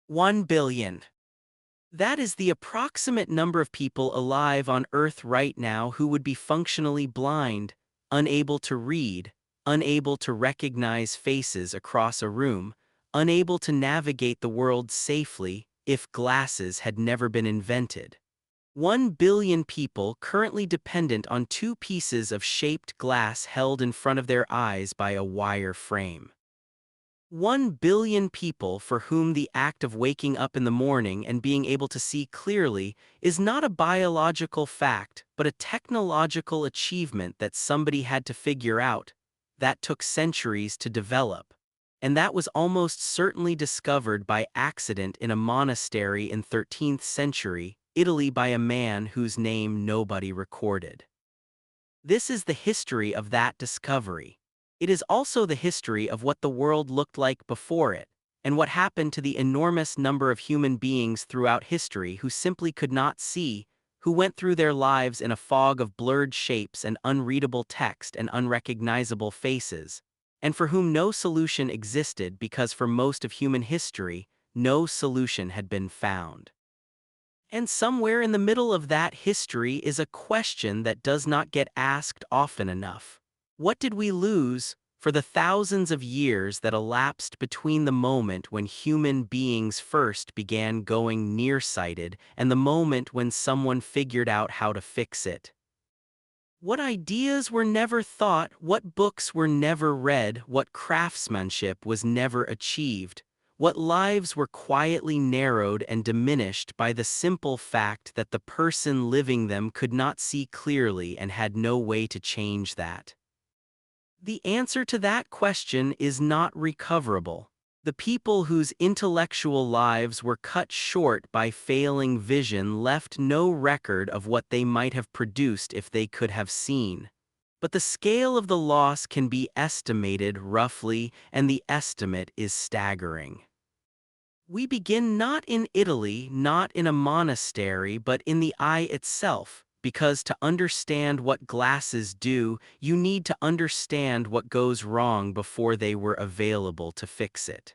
1 billion. That is the approximate number of people alive on Earth right now who would be functionally blind, unable to read, unable to recognize faces across a room, unable to navigate the world safely if glasses had never been invented. 1 billion people currently dependent on two pieces of shaped glass held in front of their eyes by a wire frame. 1 billion people for whom the act of waking up in the morning and being able to see clearly is not a biological fact but a technological achievement that somebody had to figure out, that took centuries to develop. And that was almost certainly discovered by accident in a monastery in 13th century Italy by a man whose name nobody recorded. This is the history of that discovery. It is also the history of what the world looked like before it, and what happened to the enormous number of human beings throughout history who simply could not see, who went through their lives in a fog of blurred shapes and unreadable text and unrecognizable faces, and for whom no solution existed because for most of human history, no solution had been found. And somewhere in the middle of that history is a question that does not get asked often enough. What did we lose for the thousands of years that elapsed between the moment when human beings first began going nearsighted and the moment when someone figured out how to fix it? What ideas were never thought, what books were never read, what craftsmanship was never achieved? What lives were quietly narrowed and diminished by the simple fact that the person living them could not see clearly and had no way to change that? The answer to that question is not recoverable. The people whose intellectual lives were cut short by failing vision left no record of what they might have produced if they could have seen. But the scale of the loss can be estimated roughly, and the estimate is staggering. We begin not in Italy, not in a monastery, but in the eye itself, because to understand what glasses do, you need to understand what goes wrong before they were available to fix it.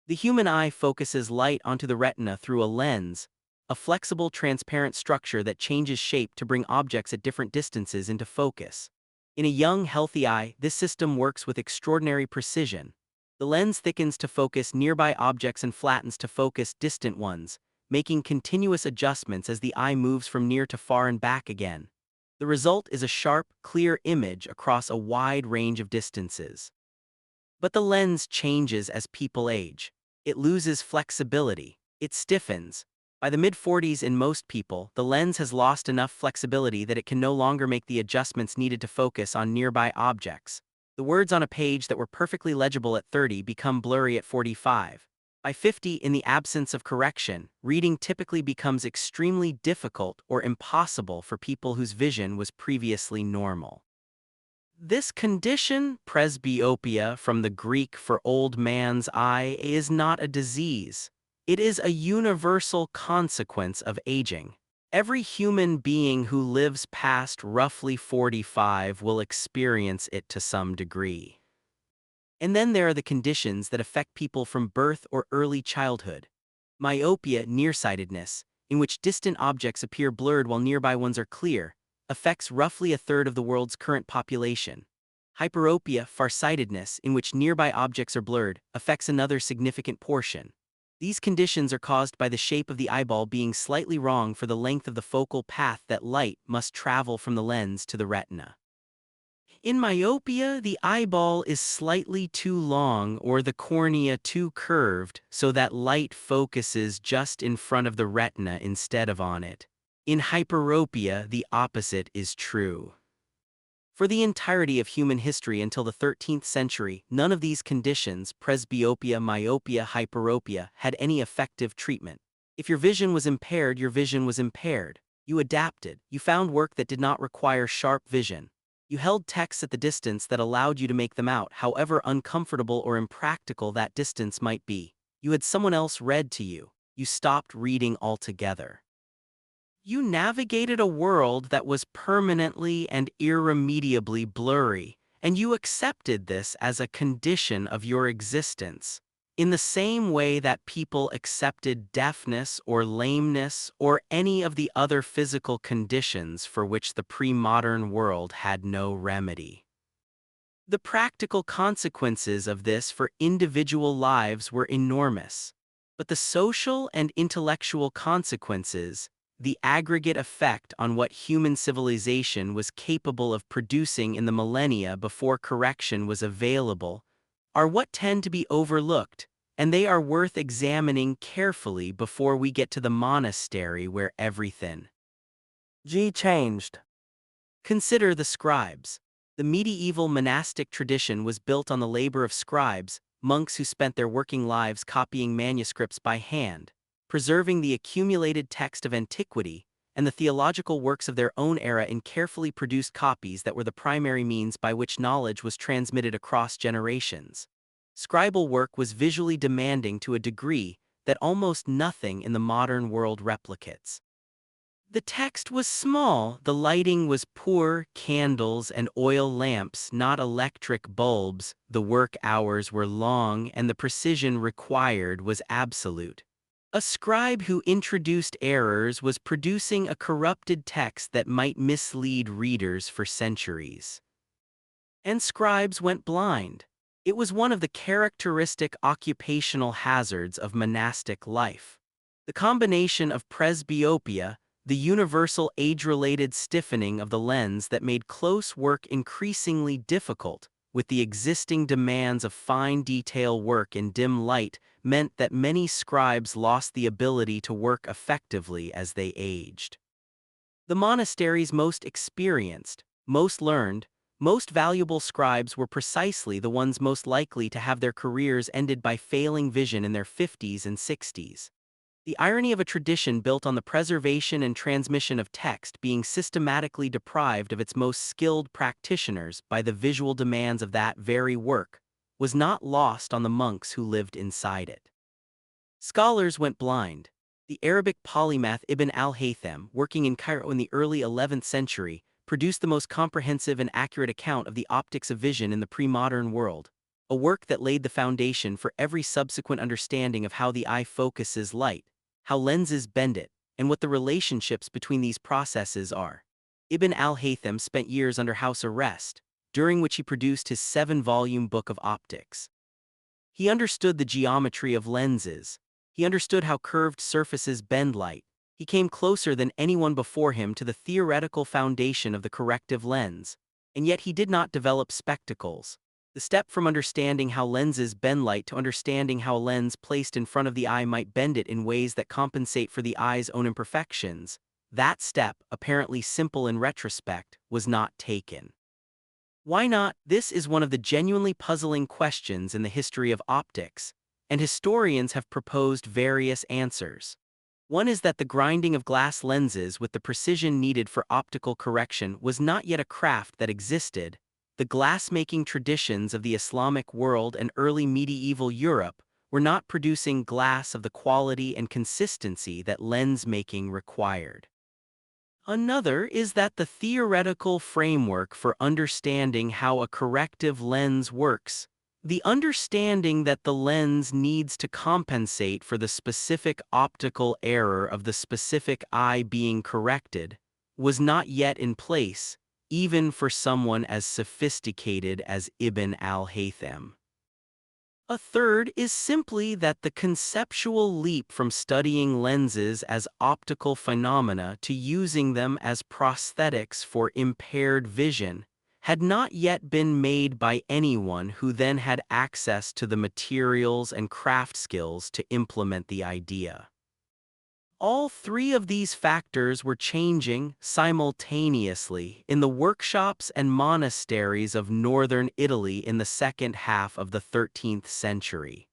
The human eye focuses light onto the retina through a lens, a flexible, transparent structure that changes shape to bring objects at different distances into focus. In a young, healthy eye, this system works with extraordinary precision. The lens thickens to focus nearby objects and flattens to focus distant ones, making continuous adjustments as the eye moves from near to far and back again. The result is a sharp, clear image across a wide range of distances. But the lens changes as people age. It loses flexibility. It stiffens. By the mid-40s in most people, the lens has lost enough flexibility that it can no longer make the adjustments needed to focus on nearby objects. The words on a page that were perfectly legible at 30 become blurry at 45. By 50, in the absence of correction, reading typically becomes extremely difficult or impossible for people whose vision was previously normal. This condition, presbyopia from the Greek for old man's eye, is not a disease. It is a universal consequence of aging. Every human being who lives past roughly 45 will experience it to some degree. And then there are the conditions that affect people from birth or early childhood. Myopia, nearsightedness, in which distant objects appear blurred while nearby ones are clear, affects roughly a third of the world's current population. Hyperopia, farsightedness, in which nearby objects are blurred, affects another significant portion. These conditions are caused by the shape of the eyeball being slightly wrong for the length of the focal path that light must travel from the lens to the retina. In myopia, the eyeball is slightly too long or the cornea too curved so that light focuses just in front of the retina instead of on it. In hyperopia, the opposite is true. For the entirety of human history until the 13th century, none of these conditions, presbyopia, myopia, hyperopia, had any effective treatment. If your vision was impaired, your vision was impaired. You adapted. You found work that did not require sharp vision. You held texts at the distance that allowed you to make them out, however uncomfortable or impractical that distance might be. You had someone else read to you. You stopped reading altogether. You navigated a world that was permanently and irremediably blurry, and you accepted this as a condition of your existence. In the same way that people accepted deafness or lameness or any of the other physical conditions for which the pre-modern world had no remedy. The practical consequences of this for individual lives were enormous, but the social and intellectual consequences, the aggregate effect on what human civilization was capable of producing in the millennia before correction was available, are what tend to be overlooked, and they are worth examining carefully before we get to the monastery where everything changed. Consider the scribes. The medieval monastic tradition was built on the labor of scribes, monks who spent their working lives copying manuscripts by hand, preserving the accumulated text of antiquity, and the theological works of their own era in carefully produced copies that were the primary means by which knowledge was transmitted across generations. Scribal work was visually demanding to a degree that almost nothing in the modern world replicates. The text was small, the lighting was poor, candles and oil lamps, not electric bulbs, the work hours were long, and the precision required was absolute. A scribe who introduced errors was producing a corrupted text that might mislead readers for centuries. And scribes went blind. It was one of the characteristic occupational hazards of monastic life. The combination of presbyopia, the universal age-related stiffening of the lens that made close work increasingly difficult, with the existing demands of fine detail work in dim light, meant that many scribes lost the ability to work effectively as they aged. The monastery's most experienced, most learned, most valuable scribes were precisely the ones most likely to have their careers ended by failing vision in their 50s and 60s. The irony of a tradition built on the preservation and transmission of text being systematically deprived of its most skilled practitioners by the visual demands of that very work was not lost on the monks who lived inside it. Scholars went blind. The Arabic polymath Ibn al-Haytham, working in Cairo in the early 11th century, produced the most comprehensive and accurate account of the optics of vision in the pre-modern world, a work that laid the foundation for every subsequent understanding of how the eye focuses light, how lenses bend it, and what the relationships between these processes are. Ibn al-Haytham spent years under house arrest, during which he produced his 7-volume book of optics. He understood the geometry of lenses. He understood how curved surfaces bend light. He came closer than anyone before him to the theoretical foundation of the corrective lens, and yet he did not develop spectacles. The step from understanding how lenses bend light to understanding how a lens placed in front of the eye might bend it in ways that compensate for the eye's own imperfections, that step, apparently simple in retrospect, was not taken. Why not? This is one of the genuinely puzzling questions in the history of optics, and historians have proposed various answers. One is that the grinding of glass lenses with the precision needed for optical correction was not yet a craft that existed. The glassmaking traditions of the Islamic world and early medieval Europe were not producing glass of the quality and consistency that lens making required. Another is that the theoretical framework for understanding how a corrective lens works, the understanding that the lens needs to compensate for the specific optical error of the specific eye being corrected, was not yet in place, even for someone as sophisticated as Ibn al-Haytham. A third is simply that the conceptual leap from studying lenses as optical phenomena to using them as prosthetics for impaired vision had not yet been made by anyone who then had access to the materials and craft skills to implement the idea. All three of these factors were changing simultaneously in the workshops and monasteries of northern Italy in the second half of the 13th century.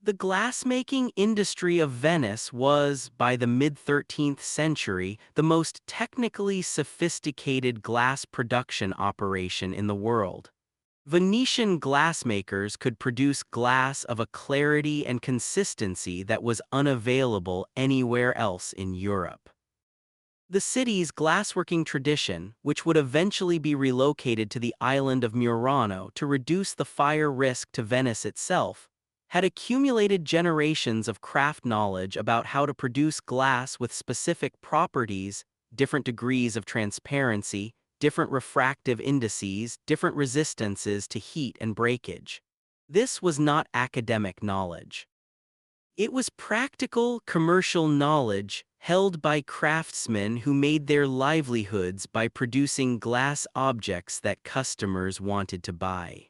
The glassmaking industry of Venice was, by the mid-13th century, the most technically sophisticated glass production operation in the world. Venetian glassmakers could produce glass of a clarity and consistency that was unavailable anywhere else in Europe. The city's glassworking tradition, which would eventually be relocated to the island of Murano to reduce the fire risk to Venice itself, had accumulated generations of craft knowledge about how to produce glass with specific properties, different degrees of transparency, different refractive indices, different resistances to heat and breakage. This was not academic knowledge. It was practical, commercial knowledge held by craftsmen who made their livelihoods by producing glass objects that customers wanted to buy.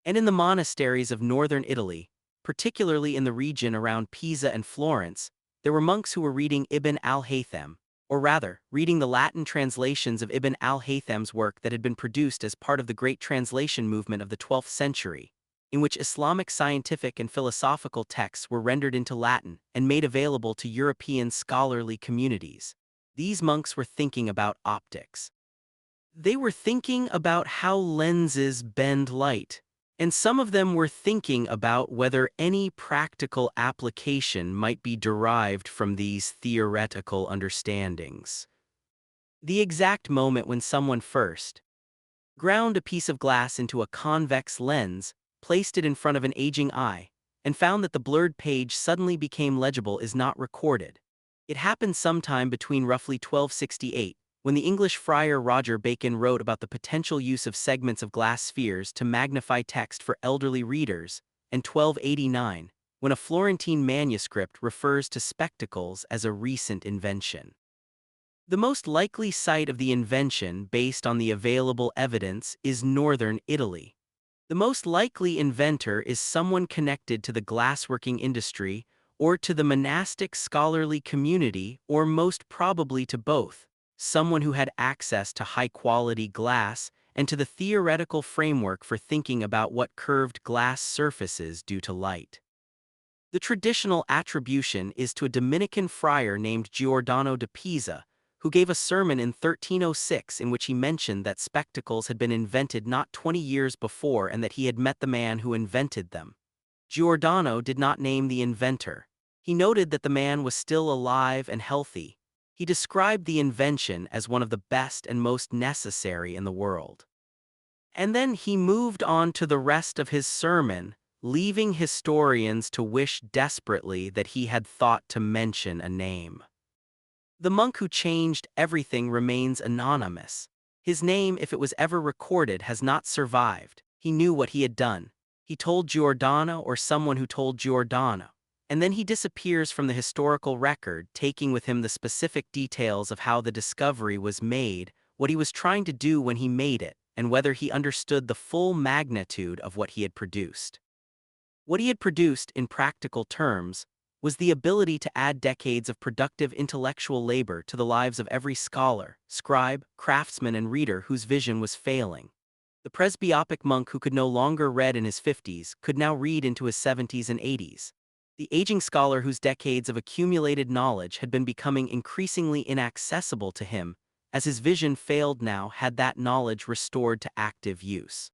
And in the monasteries of northern Italy, particularly in the region around Pisa and Florence, there were monks who were reading Ibn al-Haytham, or rather, reading the Latin translations of Ibn al-Haytham's work that had been produced as part of the Great Translation movement of the 12th century, in which Islamic scientific and philosophical texts were rendered into Latin and made available to European scholarly communities. These monks were thinking about optics. They were thinking about how lenses bend light, and some of them were thinking about whether any practical application might be derived from these theoretical understandings. The exact moment when someone first ground a piece of glass into a convex lens, placed it in front of an aging eye, and found that the blurred page suddenly became legible is not recorded. It happened sometime between roughly 1268, when the English friar Roger Bacon wrote about the potential use of segments of glass spheres to magnify text for elderly readers, and 1289, when a Florentine manuscript refers to spectacles as a recent invention. The most likely site of the invention based on the available evidence is northern Italy. The most likely inventor is someone connected to the glassworking industry or to the monastic scholarly community, or most probably to both, someone who had access to high-quality glass and to the theoretical framework for thinking about what curved glass surfaces do to light. The traditional attribution is to a Dominican friar named Giordano da Pisa, who gave a sermon in 1306 in which he mentioned that spectacles had been invented not 20 years before and that he had met the man who invented them. Giordano did not name the inventor. He noted that the man was still alive and healthy. He described the invention as one of the best and most necessary in the world. And then he moved on to the rest of his sermon, leaving historians to wish desperately that he had thought to mention a name. The monk who changed everything remains anonymous. His name, if it was ever recorded, has not survived. He knew what he had done. He told Giordano or someone who told Giordano. And then he disappears from the historical record, taking with him the specific details of how the discovery was made, what he was trying to do when he made it, and whether he understood the full magnitude of what he had produced. What he had produced, in practical terms, was the ability to add decades of productive intellectual labor to the lives of every scholar, scribe, craftsman, and reader whose vision was failing. The presbyopic monk who could no longer read in his 50s could now read into his 70s and 80s. The aging scholar whose decades of accumulated knowledge had been becoming increasingly inaccessible to him, as his vision failed now had that knowledge restored to active use.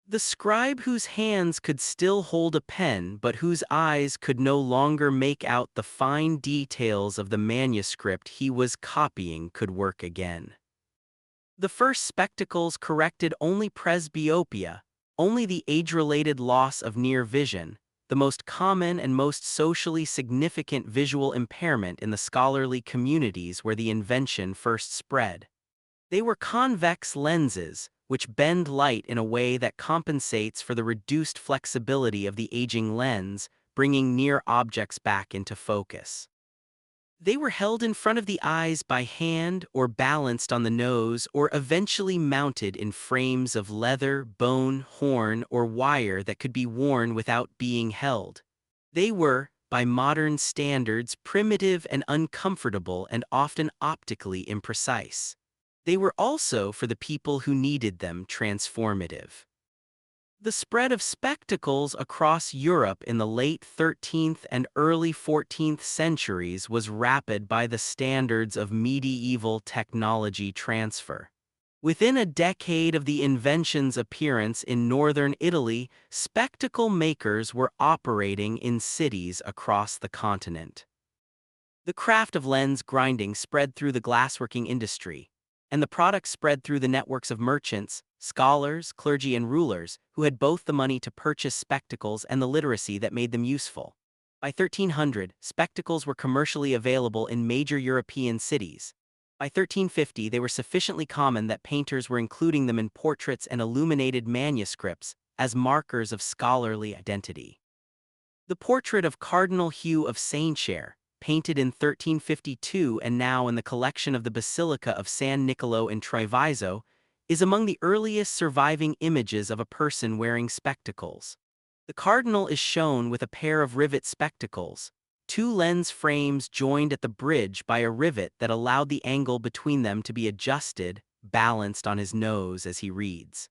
The scribe whose hands could still hold a pen but whose eyes could no longer make out the fine details of the manuscript he was copying could work again. The first spectacles corrected only presbyopia, only the age-related loss of near vision, the most common and most socially significant visual impairment in the scholarly communities where the invention first spread. They were convex lenses, which bend light in a way that compensates for the reduced flexibility of the aging lens, bringing near objects back into focus. They were held in front of the eyes by hand or balanced on the nose or eventually mounted in frames of leather, bone, horn, or wire that could be worn without being held. They were, by modern standards, primitive and uncomfortable and often optically imprecise. They were also, for the people who needed them, transformative. The spread of spectacles across Europe in the late 13th and early 14th centuries was rapid by the standards of medieval technology transfer. Within a decade of the invention's appearance in northern Italy, spectacle makers were operating in cities across the continent. The craft of lens grinding spread through the glassworking industry, and the product spread through the networks of merchants, scholars, clergy, and rulers, who had both the money to purchase spectacles and the literacy that made them useful. By 1300, spectacles were commercially available in major European cities. By 1350, they were sufficiently common that painters were including them in portraits and illuminated manuscripts as markers of scholarly identity. The portrait of Cardinal Hugh of Saint-Cher, painted in 1352 and now in the collection of the Basilica of San Niccolò in Treviso, is among the earliest surviving images of a person wearing spectacles. The cardinal is shown with a pair of rivet spectacles, two lens frames joined at the bridge by a rivet that allowed the angle between them to be adjusted, balanced on his nose as he reads.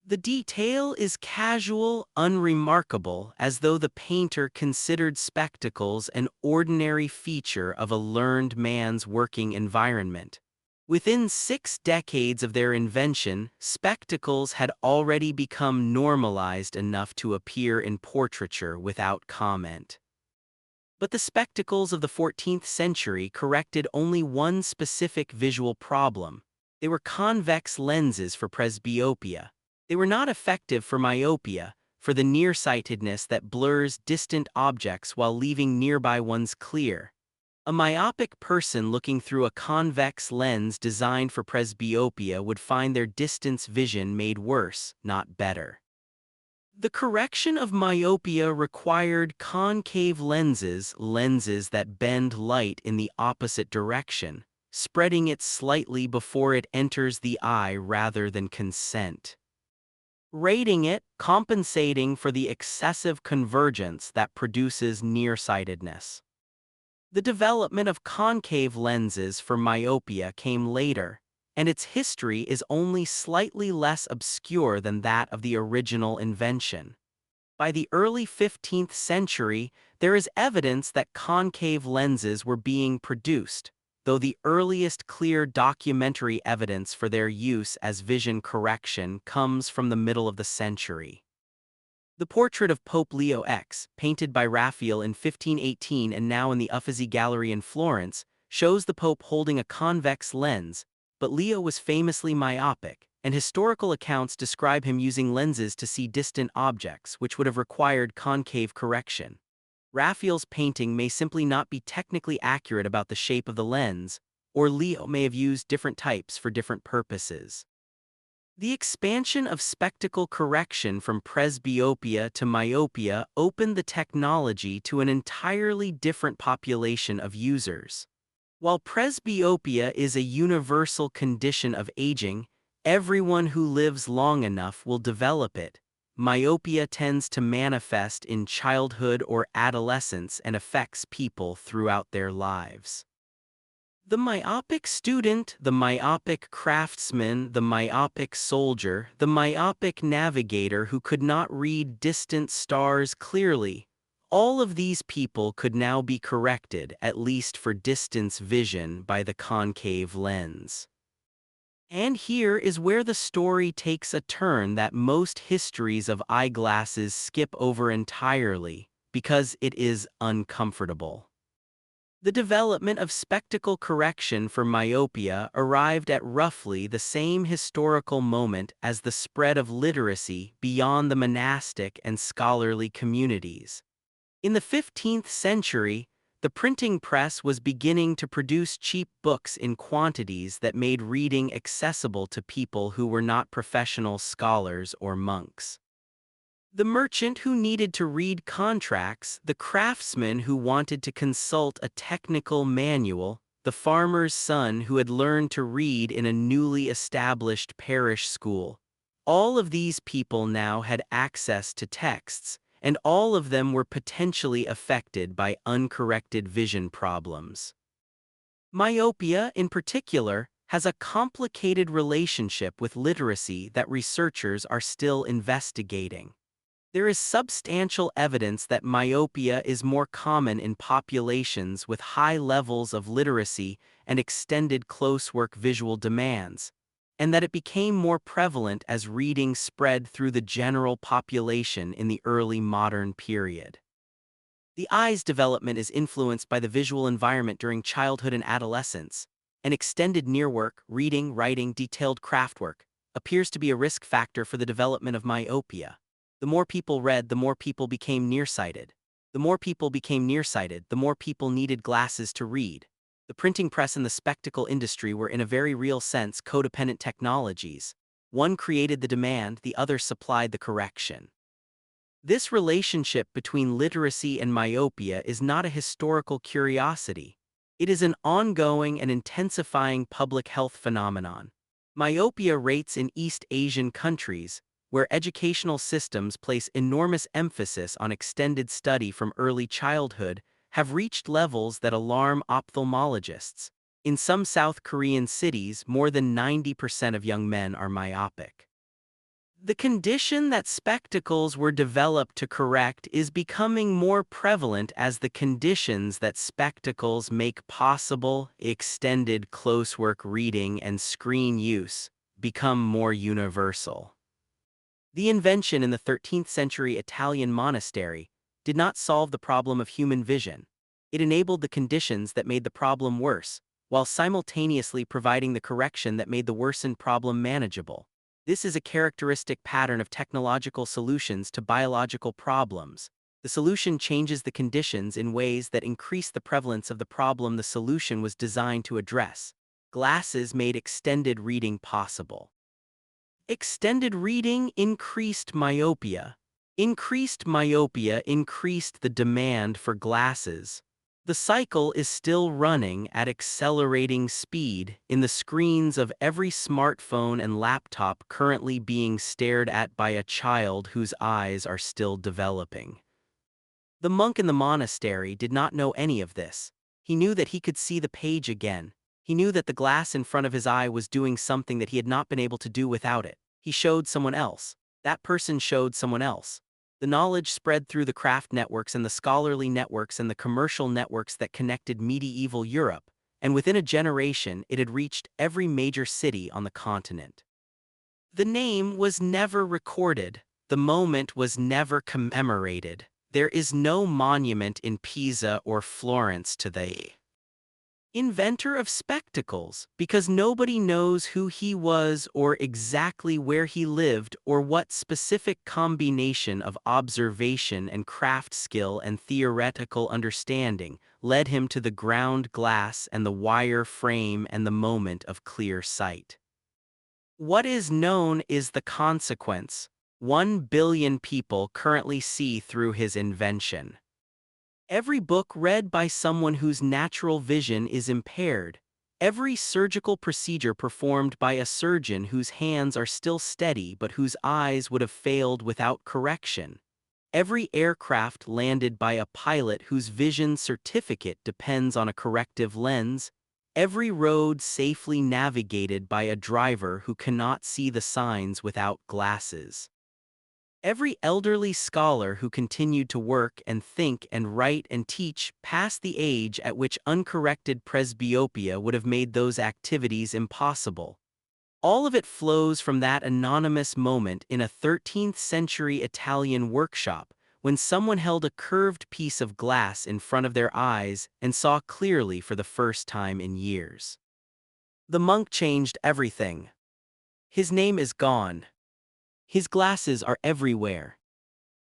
The detail is casual, unremarkable, as though the painter considered spectacles an ordinary feature of a learned man's working environment. Within 6 decades of their invention, spectacles had already become normalized enough to appear in portraiture without comment. But the spectacles of the 14th century corrected only one specific visual problem. They were convex lenses for presbyopia. They were not effective for myopia, for the nearsightedness that blurs distant objects while leaving nearby ones clear. A myopic person looking through a convex lens designed for presbyopia would find their distance vision made worse, not better. The correction of myopia required concave lenses, lenses that bend light in the opposite direction, spreading it slightly before it enters the eye rather than consent. Rating it, compensating for the excessive convergence that produces nearsightedness. The development of concave lenses for myopia came later, and its history is only slightly less obscure than that of the original invention. By the early 15th century, there is evidence that concave lenses were being produced, though the earliest clear documentary evidence for their use as vision correction comes from the middle of the century. The portrait of Pope Leo X, painted by Raphael in 1518 and now in the Uffizi Gallery in Florence, shows the Pope holding a convex lens, but Leo was famously myopic, and historical accounts describe him using lenses to see distant objects, which would have required concave correction. Raphael's painting may simply not be technically accurate about the shape of the lens, or Leo may have used different types for different purposes. The expansion of spectacle correction from presbyopia to myopia opened the technology to an entirely different population of users. While presbyopia is a universal condition of aging, everyone who lives long enough will develop it. Myopia tends to manifest in childhood or adolescence and affects people throughout their lives. The myopic student, the myopic craftsman, the myopic soldier, the myopic navigator who could not read distant stars clearly, all of these people could now be corrected, at least for distance vision, by the concave lens. And here is where the story takes a turn that most histories of eyeglasses skip over entirely, because it is uncomfortable. The development of spectacle correction for myopia arrived at roughly the same historical moment as the spread of literacy beyond the monastic and scholarly communities. In the 15th century, the printing press was beginning to produce cheap books in quantities that made reading accessible to people who were not professional scholars or monks. The merchant who needed to read contracts, the craftsman who wanted to consult a technical manual, the farmer's son who had learned to read in a newly established parish school. All of these people now had access to texts, and all of them were potentially affected by uncorrected vision problems. Myopia, in particular, has a complicated relationship with literacy that researchers are still investigating. There is substantial evidence that myopia is more common in populations with high levels of literacy and extended close-work visual demands, and that it became more prevalent as reading spread through the general population in the early modern period. The eye's development is influenced by the visual environment during childhood and adolescence, and extended near work, reading, writing, detailed craftwork, appears to be a risk factor for the development of myopia. The more people read, the more people became nearsighted. The more people became nearsighted, the more people needed glasses to read. The printing press and the spectacle industry were in a very real sense codependent technologies. One created the demand, the other supplied the correction. This relationship between literacy and myopia is not a historical curiosity. It is an ongoing and intensifying public health phenomenon. Myopia rates in East Asian countries, where educational systems place enormous emphasis on extended study from early childhood, have reached levels that alarm ophthalmologists. In some South Korean cities, more than 90% of young men are myopic. The condition that spectacles were developed to correct is becoming more prevalent as the conditions that spectacles make possible, extended closework reading and screen use, become more universal. The invention in the 13th century Italian monastery did not solve the problem of human vision. It enabled the conditions that made the problem worse, while simultaneously providing the correction that made the worsened problem manageable. This is a characteristic pattern of technological solutions to biological problems. The solution changes the conditions in ways that increase the prevalence of the problem the solution was designed to address. Glasses made extended reading possible. Extended reading increased myopia. Increased myopia increased the demand for glasses. The cycle is still running at accelerating speed in the screens of every smartphone and laptop currently being stared at by a child whose eyes are still developing. The monk in the monastery did not know any of this. He knew that he could see the page again. He knew that the glass in front of his eye was doing something that he had not been able to do without it. He showed someone else. That person showed someone else. The knowledge spread through the craft networks and the scholarly networks and the commercial networks that connected medieval Europe, and within a generation it had reached every major city on the continent. The name was never recorded. The moment was never commemorated. There is no monument in Pisa or Florence to the inventor of spectacles, because nobody knows who he was or exactly where he lived or what specific combination of observation and craft skill and theoretical understanding led him to the ground glass and the wire frame and the moment of clear sight. What is known is the consequence. 1 billion people currently see through his invention. Every book read by someone whose natural vision is impaired. Every surgical procedure performed by a surgeon whose hands are still steady but whose eyes would have failed without correction. Every aircraft landed by a pilot whose vision certificate depends on a corrective lens. Every road safely navigated by a driver who cannot see the signs without glasses. Every elderly scholar who continued to work and think and write and teach past the age at which uncorrected presbyopia would have made those activities impossible. All of it flows from that anonymous moment in a 13th century Italian workshop when someone held a curved piece of glass in front of their eyes and saw clearly for the first time in years. The monk changed everything. His name is gone. His glasses are everywhere.